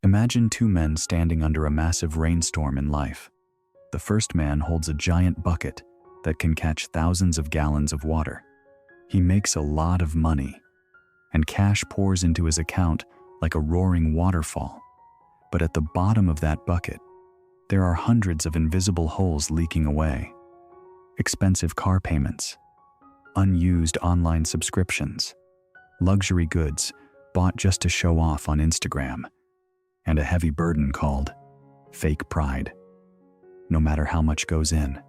Imagine two men standing under a massive rainstorm in life. The first man holds a giant bucket that can catch thousands of gallons of water. He makes a lot of money, and cash pours into his account like a roaring waterfall. But at the bottom of that bucket, there are hundreds of invisible holes leaking away. Expensive car payments, unused online subscriptions, luxury goods bought just to show off on Instagram, and a heavy burden called fake pride. No matter how much goes in,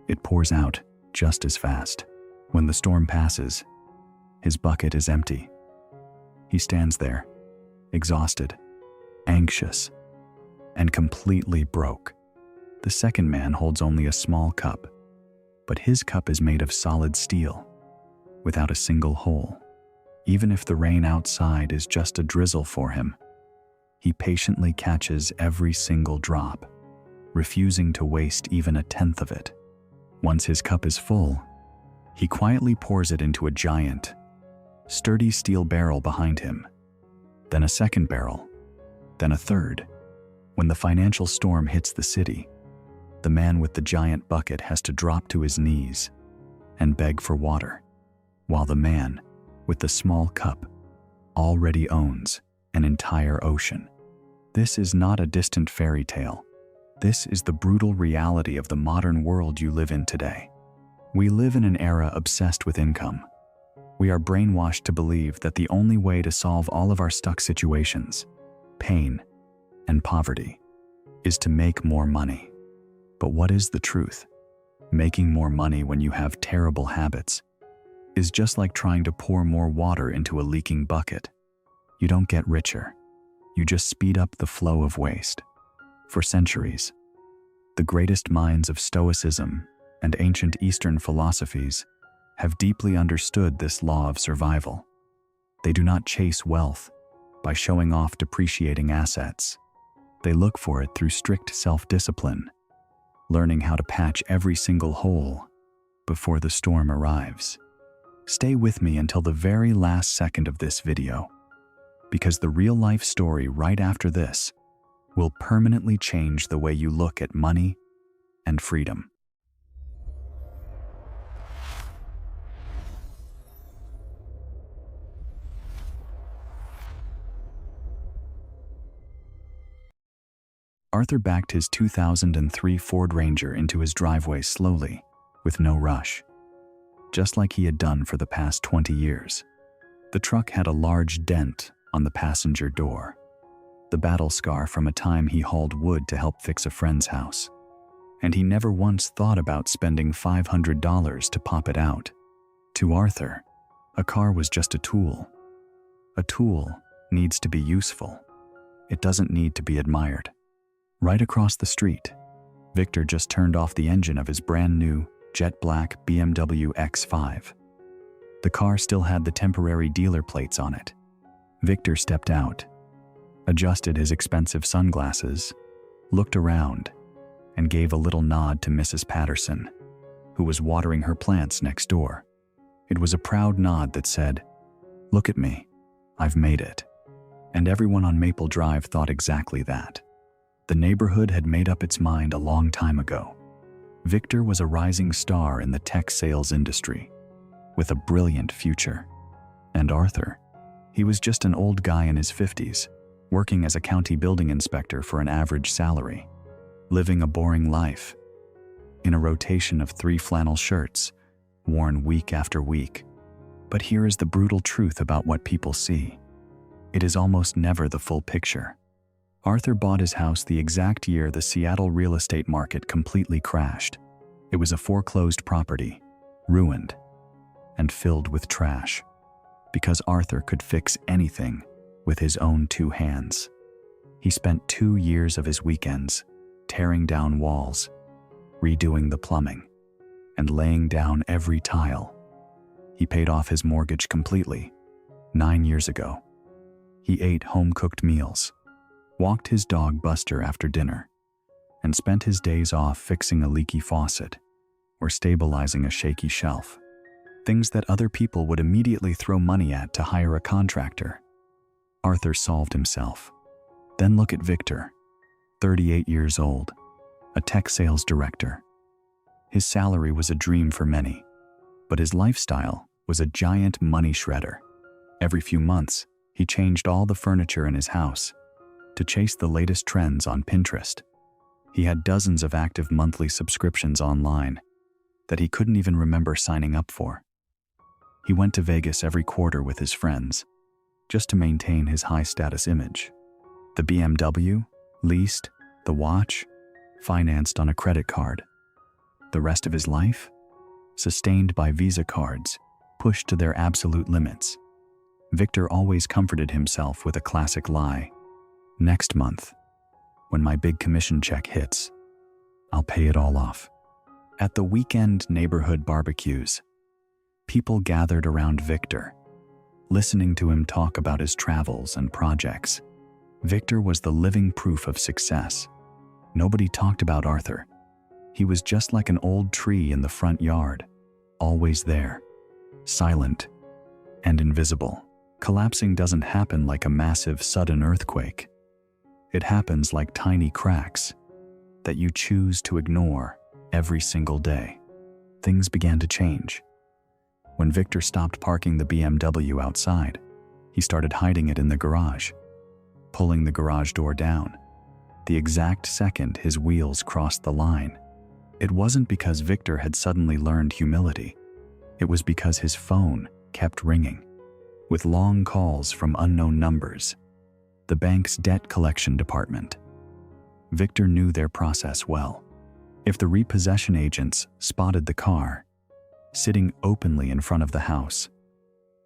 it pours out just as fast. When the storm passes, his bucket is empty. He stands there, exhausted, anxious, and completely broke. The second man holds only a small cup, but his cup is made of solid steel, without a single hole. Even if the rain outside is just a drizzle for him, he patiently catches every single drop, refusing to waste even a tenth of it. Once his cup is full, he quietly pours it into a giant, sturdy steel barrel behind him, then a second barrel, then a third. When the financial storm hits the city, the man with the giant bucket has to drop to his knees and beg for water, while the man with the small cup already owns an entire ocean. This is not a distant fairy tale. This is the brutal reality of the modern world you live in today. We live in an era obsessed with income. We are brainwashed to believe that the only way to solve all of our stuck situations, pain, and poverty is to make more money. But what is the truth? Making more money when you have terrible habits is just like trying to pour more water into a leaking bucket. You don't get richer. You just speed up the flow of waste. For centuries, the greatest minds of Stoicism and ancient Eastern philosophies have deeply understood this law of survival. They do not chase wealth by showing off depreciating assets. They look for it through strict self-discipline, learning how to patch every single hole before the storm arrives. Stay with me until the very last second of this video, because the real-life story right after this will permanently change the way you look at money and freedom. Arthur backed his 2003 Ford Ranger into his driveway slowly, with no rush, just like he had done for the past 20 years. The truck had a large dent on the passenger door, the battle scar from a time he hauled wood to help fix a friend's house. And he never once thought about spending $500 to pop it out. To Arthur, a car was just a tool. A tool needs to be useful. It doesn't need to be admired. Right across the street, Victor just turned off the engine of his brand new jet black BMW X5. The car still had the temporary dealer plates on it. Victor stepped out, adjusted his expensive sunglasses, looked around, and gave a little nod to Mrs. Patterson, who was watering her plants next door. It was a proud nod that said, "Look at me, I've made it." And everyone on Maple Drive thought exactly that. The neighborhood had made up its mind a long time ago. Victor was a rising star in the tech sales industry, with a brilliant future. And Arthur, he was just an old guy in his 50s, working as a county building inspector for an average salary, living a boring life, in a rotation of 3 flannel shirts, worn week after week. But here is the brutal truth about what people see. It is almost never the full picture. Arthur bought his house the exact year the Seattle real estate market completely crashed. It was a foreclosed property, ruined, and filled with trash, because Arthur could fix anything with his own 2 hands. He spent 2 years of his weekends tearing down walls, redoing the plumbing, and laying down every tile. He paid off his mortgage completely 9 years ago. He ate home-cooked meals, walked his dog Buster after dinner, and spent his days off fixing a leaky faucet or stabilizing a shaky shelf. Things that other people would immediately throw money at to hire a contractor. Arthur solved himself. Then look at Victor, 38 years old, a tech sales director. His salary was a dream for many, but his lifestyle was a giant money shredder. Every few months, he changed all the furniture in his house to chase the latest trends on Pinterest. He had dozens of active monthly subscriptions online that he couldn't even remember signing up for. He went to Vegas every quarter with his friends just to maintain his high-status image. The BMW, leased, the watch, financed on a credit card. The rest of his life? Sustained by Visa cards, pushed to their absolute limits. Victor always comforted himself with a classic lie. Next month, when my big commission check hits, I'll pay it all off. At the weekend neighborhood barbecues, people gathered around Victor, listening to him talk about his travels and projects. Victor was the living proof of success. Nobody talked about Arthur. He was just like an old tree in the front yard, always there, silent and invisible. Collapsing doesn't happen like a massive sudden earthquake. It happens like tiny cracks that you choose to ignore every single day. Things began to change. When Victor stopped parking the BMW outside, he started hiding it in the garage, pulling the garage door down. The exact second his wheels crossed the line. It wasn't because Victor had suddenly learned humility. It was because his phone kept ringing, with long calls from unknown numbers. The bank's debt collection department. Victor knew their process well. If the repossession agents spotted the car sitting openly in front of the house,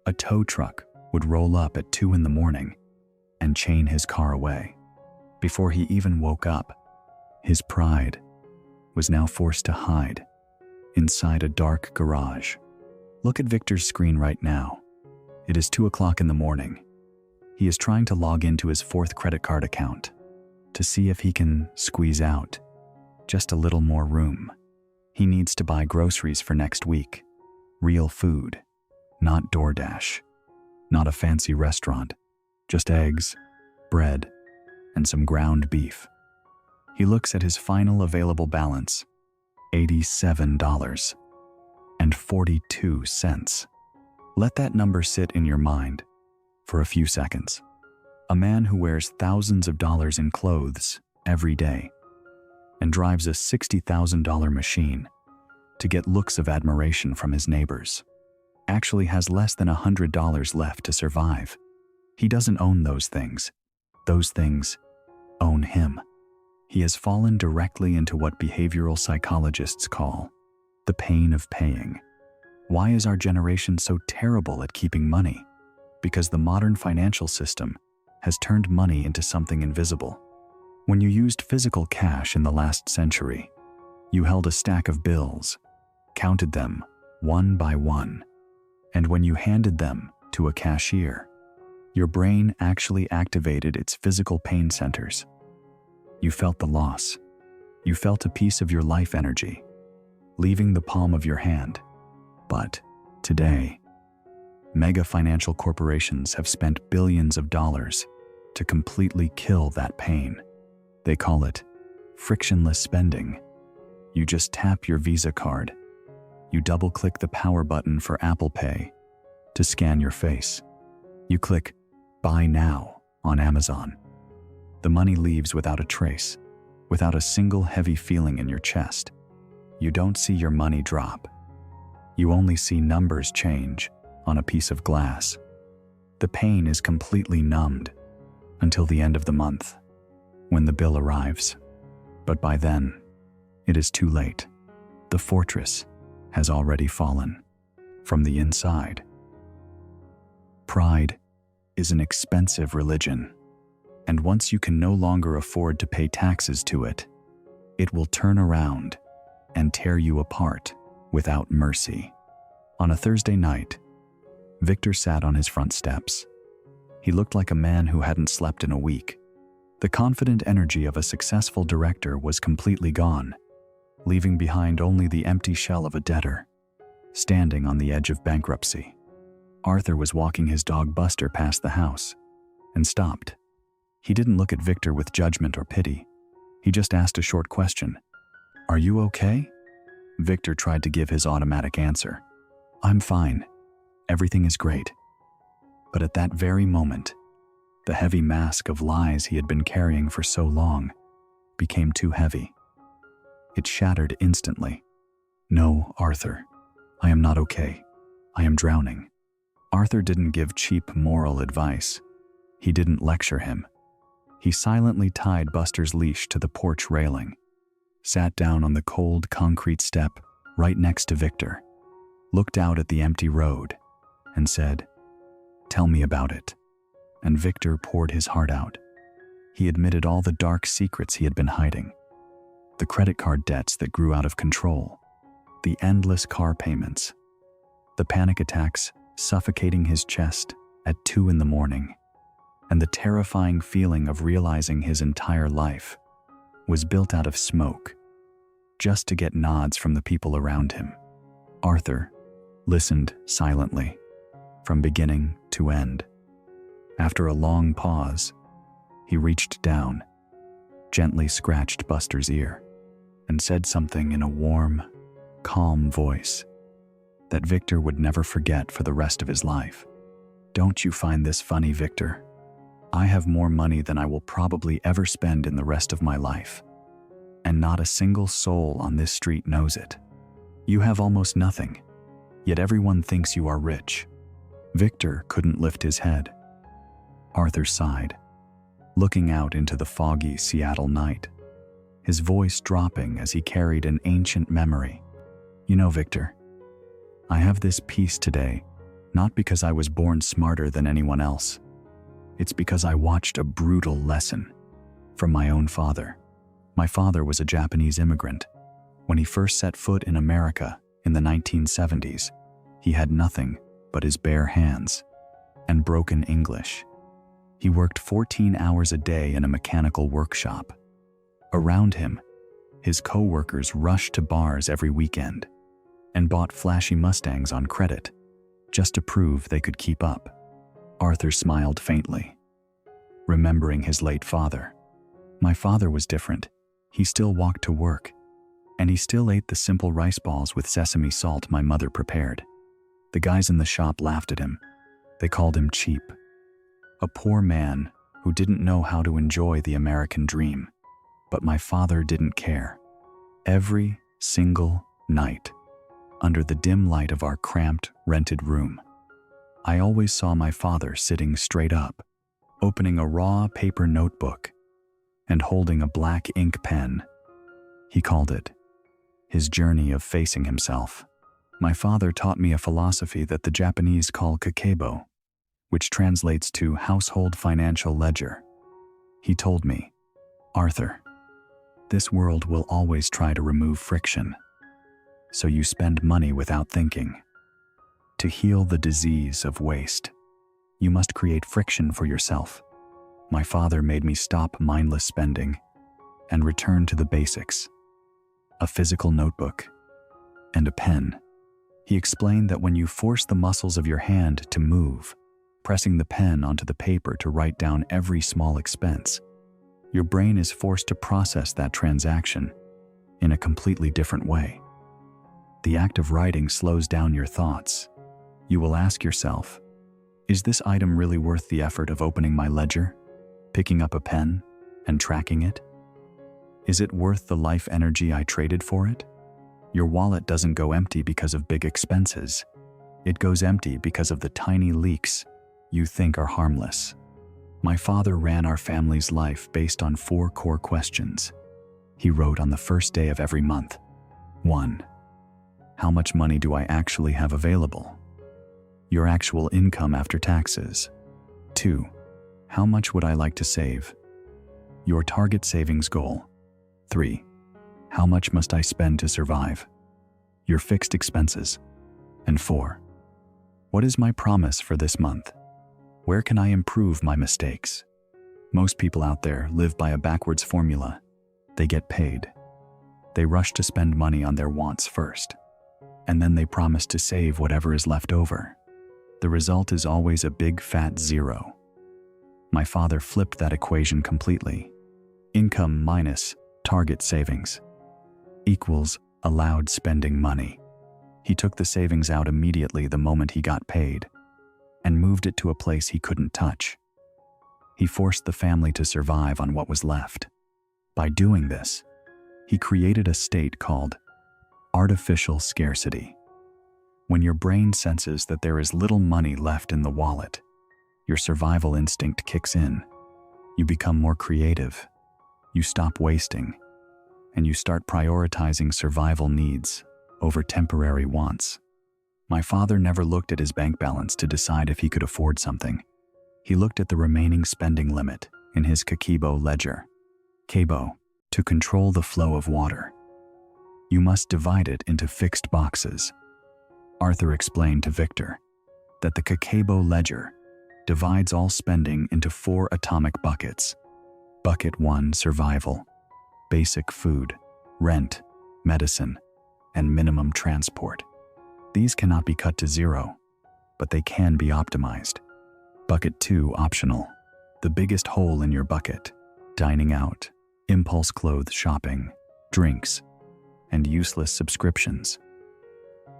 a tow truck would roll up at 2 a.m. and chain his car away. Before he even woke up, his pride was now forced to hide inside a dark garage. Look at Victor's screen right now. It is 2 a.m. He is trying to log into his 4th credit card account to see if he can squeeze out just a little more room. He needs to buy groceries for next week. Real food, not DoorDash, not a fancy restaurant, just eggs, bread, and some ground beef. He looks at his final available balance, $87.42. Let that number sit in your mind for a few seconds. A man who wears thousands of dollars in clothes every day and drives a $60,000 machine to get looks of admiration from his neighbors actually has less than $100 left to survive. He doesn't own those things. Those things own him. He has fallen directly into what behavioral psychologists call the pain of paying. Why is our generation so terrible at keeping money? Because the modern financial system has turned money into something invisible. When you used physical cash in the last century, you held a stack of bills, counted them one by one, and when you handed them to a cashier, your brain actually activated its physical pain centers. You felt the loss. You felt a piece of your life energy leaving the palm of your hand. But today, mega financial corporations have spent billions of dollars to completely kill that pain. They call it frictionless spending. You just tap your Visa card. You double-click the power button for Apple Pay to scan your face. You click Buy Now on Amazon. The money leaves without a trace, without a single heavy feeling in your chest. You don't see your money drop. You only see numbers change on a piece of glass. The pain is completely numbed until the end of the month, when the bill arrives. But by then, it is too late. The fortress has already fallen from the inside. Pride is an expensive religion, and once you can no longer afford to pay taxes to it, it will turn around and tear you apart without mercy. On a Thursday night, Victor sat on his front steps. He looked like a man who hadn't slept in a week. The confident energy of a successful director was completely gone, leaving behind only the empty shell of a debtor, standing on the edge of bankruptcy. Arthur was walking his dog Buster past the house and stopped. He didn't look at Victor with judgment or pity. He just asked a short question. "Are you okay?" Victor tried to give his automatic answer. "I'm fine. Everything is great." But at that very moment, the heavy mask of lies he had been carrying for so long became too heavy. It shattered instantly. "No, Arthur. I am not okay. I am drowning." Arthur didn't give cheap moral advice. He didn't lecture him. He silently tied Buster's leash to the porch railing, sat down on the cold concrete step right next to Victor, looked out at the empty road, and said, "Tell me about it." And Victor poured his heart out. He admitted all the dark secrets he had been hiding. The credit card debts that grew out of control, the endless car payments, the panic attacks suffocating his chest at 2 a.m, and the terrifying feeling of realizing his entire life was built out of smoke, just to get nods from the people around him. Arthur listened silently, from beginning to end. After a long pause, he reached down, gently scratched Buster's ear, and said something in a warm, calm voice that Victor would never forget for the rest of his life. "Don't you find this funny, Victor? I have more money than I will probably ever spend in the rest of my life, and not a single soul on this street knows it. You have almost nothing, yet everyone thinks you are rich." Victor couldn't lift his head. Arthur sighed, looking out into the foggy Seattle night, his voice dropping as he carried an ancient memory. "You know, Victor, I have this peace today, not because I was born smarter than anyone else. It's because I watched a brutal lesson from my own father. My father was a Japanese immigrant. When he first set foot in America in the 1970s, he had nothing but his bare hands and broken English. He worked 14 hours a day in a mechanical workshop. Around him, his co-workers rushed to bars every weekend and bought flashy Mustangs on credit just to prove they could keep up. Arthur smiled faintly, remembering his late father. My father was different. He still walked to work, and he still ate the simple rice balls with sesame salt my mother prepared. The guys in the shop laughed at him. They called him cheap, a poor man who didn't know how to enjoy the American dream. But my father didn't care. Every single night, under the dim light of our cramped, rented room, I always saw my father sitting straight up, opening a raw paper notebook and holding a black ink pen. He called it his journey of facing himself. My father taught me a philosophy that the Japanese call Kakeibo, which translates to household financial ledger. He told me, "Arthur, this world will always try to remove friction, so you spend money without thinking. To heal the disease of waste, you must create friction for yourself." My father made me stop mindless spending and return to the basics: a physical notebook and a pen. He explained that when you force the muscles of your hand to move, pressing the pen onto the paper to write down every small expense, your brain is forced to process that transaction in a completely different way. The act of writing slows down your thoughts. You will ask yourself, is this item really worth the effort of opening my ledger, picking up a pen, and tracking it? Is it worth the life energy I traded for it? Your wallet doesn't go empty because of big expenses. It goes empty because of the tiny leaks you think are harmless. My father ran our family's life based on 4 core questions. He wrote on the first day of every month. 1. How much money do I actually have available? Your actual income after taxes. 2. How much would I like to save? Your target savings goal. 3. How much must I spend to survive? Your fixed expenses. And 4. What is my promise for this month? Where can I improve my mistakes? Most people out there live by a backwards formula. They get paid. They rush to spend money on their wants first, and then they promise to save whatever is left over. The result is always a big fat zero. My father flipped that equation completely. Income minus target savings equals allowed spending money. He took the savings out immediately the moment he got paid and moved it to a place he couldn't touch. He forced the family to survive on what was left. By doing this, he created a state called artificial scarcity. When your brain senses that there is little money left in the wallet, your survival instinct kicks in. You become more creative. You stop wasting, and you start prioritizing survival needs over temporary wants. My father never looked at his bank balance to decide if he could afford something. He looked at the remaining spending limit in his Kakeibo ledger. Kakeibo, to control the flow of water. You must divide it into fixed boxes. Arthur explained to Victor that the Kakeibo ledger divides all spending into 4 atomic buckets. Bucket 1, survival, basic food, rent, medicine, and minimum transport. These cannot be cut to zero, but they can be optimized. Bucket 2, optional, the biggest hole in your bucket, dining out, impulse clothes shopping, drinks, and useless subscriptions.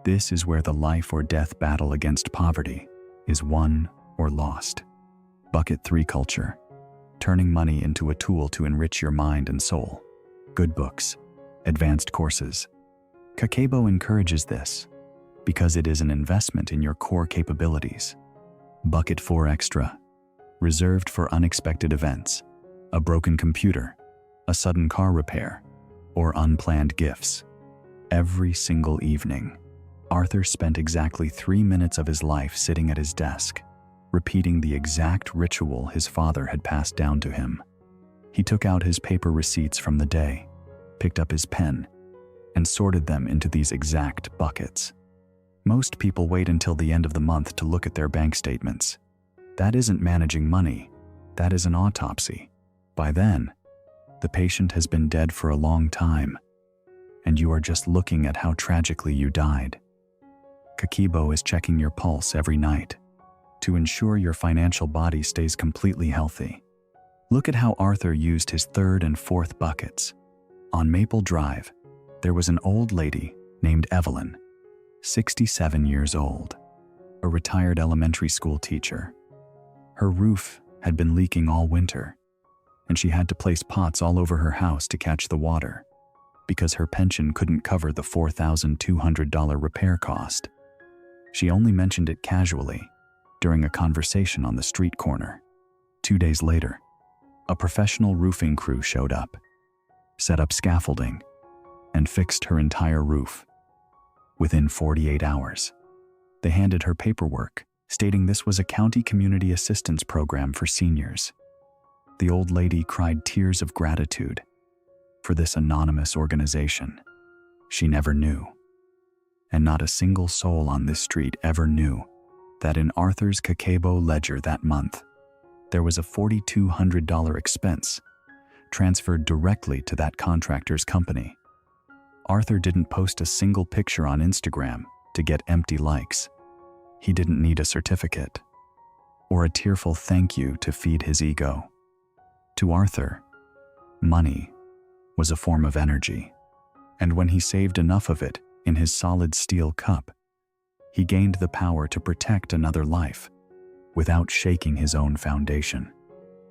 This is where the life or death battle against poverty is won or lost. Bucket 3, culture, turning money into a tool to enrich your mind and soul. Good books, advanced courses. Kakeibo encourages this because it is an investment in your core capabilities. Bucket 4, extra, reserved for unexpected events, a broken computer, a sudden car repair, or unplanned gifts. Every single evening, Arthur spent exactly 3 minutes of his life sitting at his desk, repeating the exact ritual his father had passed down to him. He took out his paper receipts from the day, picked up his pen, and sorted them into these exact buckets. Most people wait until the end of the month to look at their bank statements. That isn't managing money, that is an autopsy. By then, the patient has been dead for a long time, and you are just looking at how tragically you died. Kakeibo is checking your pulse every night to ensure your financial body stays completely healthy. Look at how Arthur used his 3rd and 4th buckets. On Maple Drive, there was an old lady named Evelyn, 67 years old, a retired elementary school teacher. Her roof had been leaking all winter, and she had to place pots all over her house to catch the water because her pension couldn't cover the $4,200 repair cost. She only mentioned it casually during a conversation on the street corner. 2 days later, a professional roofing crew showed up, set up scaffolding, and fixed her entire roof. Within 48 hours, they handed her paperwork stating this was a county community assistance program for seniors. The old lady cried tears of gratitude for this anonymous organization she never knew. And not a single soul on this street ever knew that in Arthur's Kakeibo ledger that month, there was a $4,200 expense transferred directly to that contractor's company. Arthur didn't post a single picture on Instagram to get empty likes. He didn't need a certificate or a tearful thank you to feed his ego. To Arthur, money was a form of energy, and when he saved enough of it in his solid steel cup, he gained the power to protect another life without shaking his own foundation.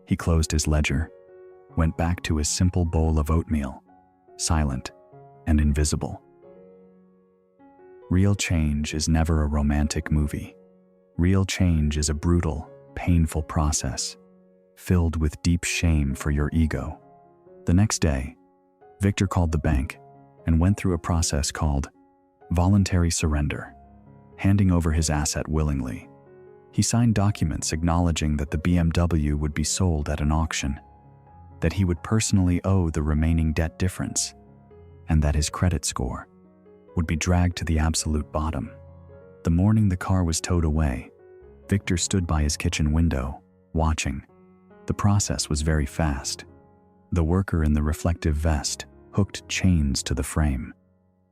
He closed his ledger, went back to his simple bowl of oatmeal, silent and invisible. Real change is never a romantic movie. Real change is a brutal, painful process, filled with deep shame for your ego. The next day, Victor called the bank and went through a process called voluntary surrender, handing over his asset willingly. He signed documents acknowledging that the BMW would be sold at an auction, that he would personally owe the remaining debt difference, and that his credit score would be dragged to the absolute bottom. The morning the car was towed away, Victor stood by his kitchen window, watching. The process was very fast. The worker in the reflective vest hooked chains to the frame,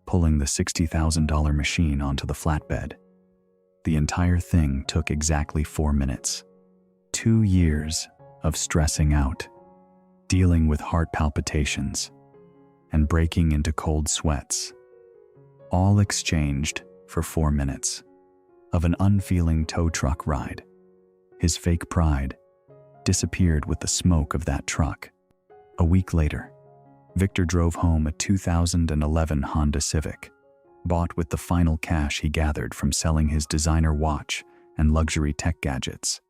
pulling the $60,000 machine onto the flatbed. The entire thing took exactly 4 minutes. 2 years of stressing out, dealing with heart palpitations, and breaking into cold sweats, all exchanged for 4 minutes of an unfeeling tow truck ride. His fake pride disappeared with the smoke of that truck. A week later, Victor drove home a 2011 Honda Civic, bought with the final cash he gathered from selling his designer watch and luxury tech gadgets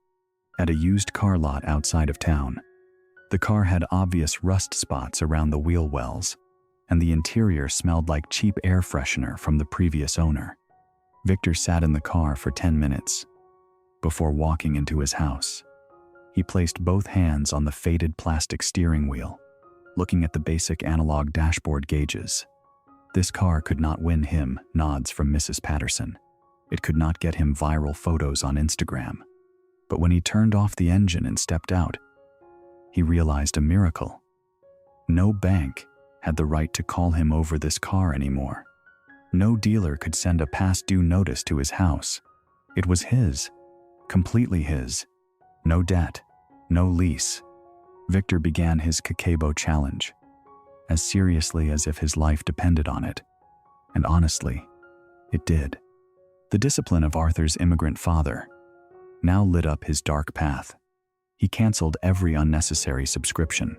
at a used car lot outside of town. The car had obvious rust spots around the wheel wells, and the interior smelled like cheap air freshener from the previous owner. Victor sat in the car for 10 minutes before walking into his house. He placed both hands on the faded plastic steering wheel, looking at the basic analog dashboard gauges. This car could not win him nods from Mrs. Patterson. It could not get him viral photos on Instagram. But when he turned off the engine and stepped out, he realized a miracle. No bank had the right to call him over this car anymore. No dealer could send a past due notice to his house. It was his, completely his. No debt, no lease. Victor began his Kakeibo challenge, as seriously as if his life depended on it. And honestly, it did. The discipline of Arthur's immigrant father now lit up his dark path. He canceled every unnecessary subscription.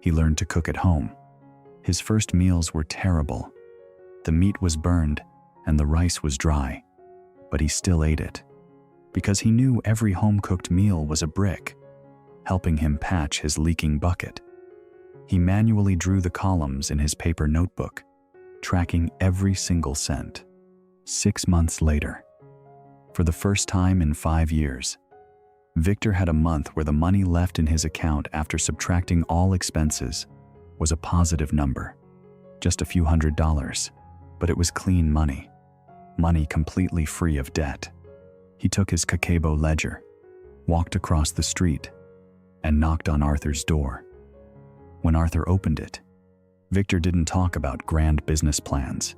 He learned to cook at home. His first meals were terrible. The meat was burned and the rice was dry, but he still ate it, because he knew every home-cooked meal was a brick, helping him patch his leaking bucket. He manually drew the columns in his paper notebook, tracking every single cent. 6 months later, for the first time in 5 years, Victor had a month where the money left in his account after subtracting all expenses was a positive number. Just a few $100s, but it was clean money. Money completely free of debt. He took his Kakeibo ledger, walked across the street, and knocked on Arthur's door. When Arthur opened it, Victor didn't talk about grand business plans.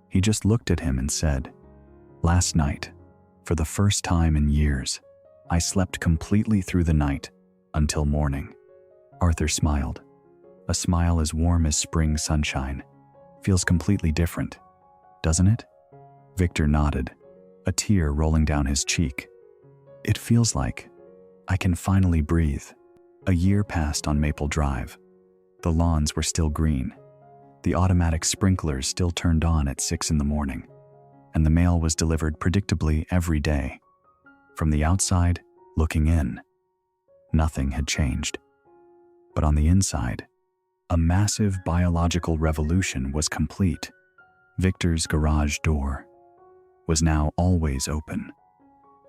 He just looked at him and said, "Last night, for the first time in years, I slept completely through the night until morning." Arthur smiled. A smile as warm as spring sunshine. Feels completely different, doesn't it? Victor nodded, a tear rolling down his cheek. It feels like I can finally breathe. A year passed on Maple Drive. The lawns were still green. The automatic sprinklers still turned on at 6 in the morning. And the mail was delivered predictably every day. From the outside, looking in, nothing had changed. But on the inside, a massive biological revolution was complete. Victor's garage door was now always open.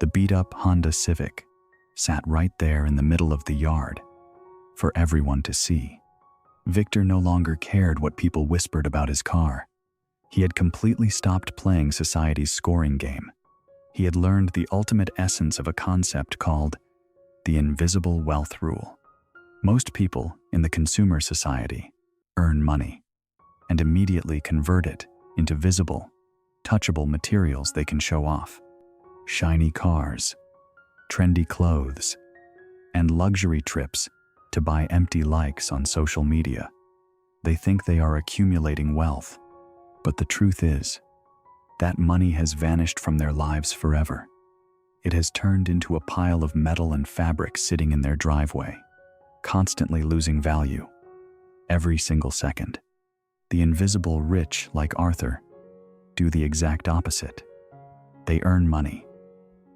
The beat-up Honda Civic sat right there in the middle of the yard for everyone to see. Victor no longer cared what people whispered about his car. He had completely stopped playing society's scoring game. He had learned the ultimate essence of a concept called the invisible wealth rule. Most people in the consumer society earn money and immediately convert it into visible, touchable materials they can show off. Shiny cars, trendy clothes, and luxury trips to buy empty likes on social media. They think they are accumulating wealth, but the truth is, that money has vanished from their lives forever. It has turned into a pile of metal and fabric sitting in their driveway, constantly losing value every single second. The invisible rich, like Arthur, do the exact opposite. They earn money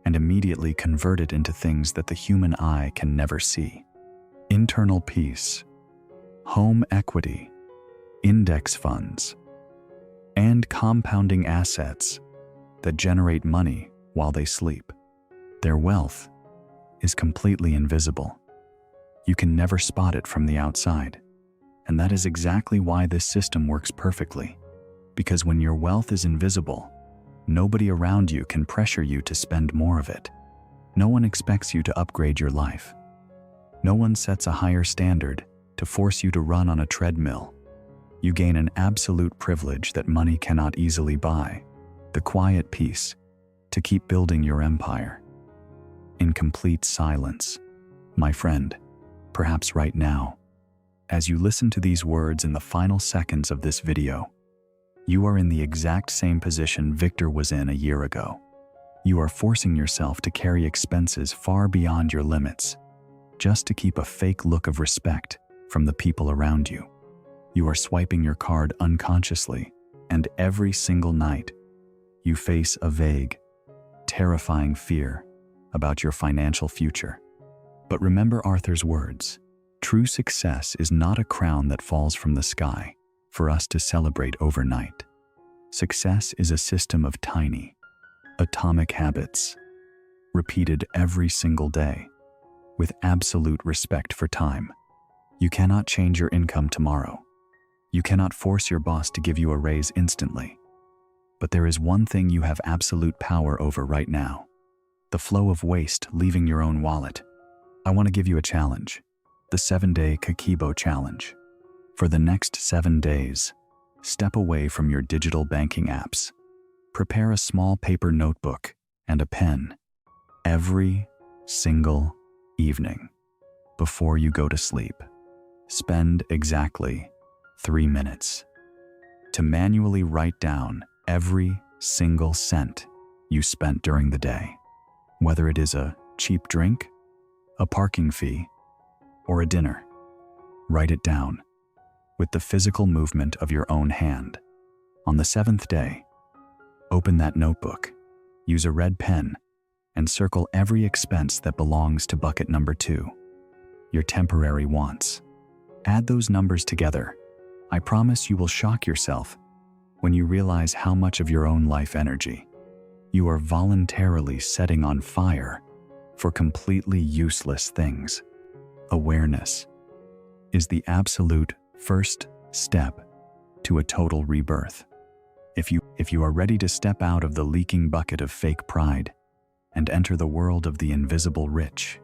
and immediately convert it into things that the human eye can never see. Internal peace, home equity, index funds, and compounding assets that generate money while they sleep. Their wealth is completely invisible. You can never spot it from the outside. And that is exactly why this system works perfectly. Because when your wealth is invisible, nobody around you can pressure you to spend more of it. No one expects you to upgrade your life. No one sets a higher standard to force you to run on a treadmill. You gain an absolute privilege that money cannot easily buy, the quiet peace to keep building your empire in complete silence. My friend, perhaps right now, as you listen to these words in the final seconds of this video, you are in the exact same position Victor was in a year ago. You are forcing yourself to carry expenses far beyond your limits, just to keep a fake look of respect from the people around you. You are swiping your card unconsciously, and every single night, you face a vague, terrifying fear about your financial future. But remember Arthur's words: true success is not a crown that falls from the sky for us to celebrate overnight. Success is a system of tiny, atomic habits, repeated every single day, with absolute respect for time. You cannot change your income tomorrow. You cannot force your boss to give you a raise instantly. But there is one thing you have absolute power over right now: the flow of waste leaving your own wallet. I want to give you a challenge, the 7-day Kakeibo challenge. For the next 7 days, step away from your digital banking apps. Prepare a small paper notebook and a pen every single evening before you go to sleep. Spend exactly 3 minutes to manually write down every single cent you spent during the day. Whether it is a cheap drink, a parking fee, or a dinner, write it down with the physical movement of your own hand. On the 7th day, open that notebook, use a red pen, and circle every expense that belongs to bucket number 2, your temporary wants. Add those numbers together. I promise you will shock yourself when you realize how much of your own life energy you are voluntarily setting on fire for completely useless things. Awareness is the absolute first step to a total rebirth. If you are ready to step out of the leaking bucket of fake pride and enter the world of the invisible rich,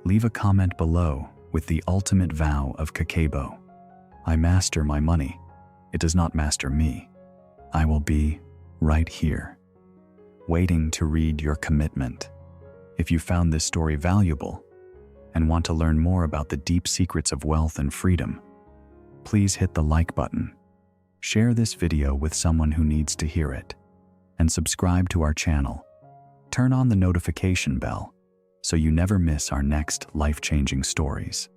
leave a comment below with the ultimate vow of Kakeibo. I master my money. It does not master me. I will be right here, waiting to read your commitment. If you found this story valuable and want to learn more about the deep secrets of wealth and freedom, please hit the like button, share this video with someone who needs to hear it, and subscribe to our channel. Turn on the notification bell so you never miss our next life-changing stories.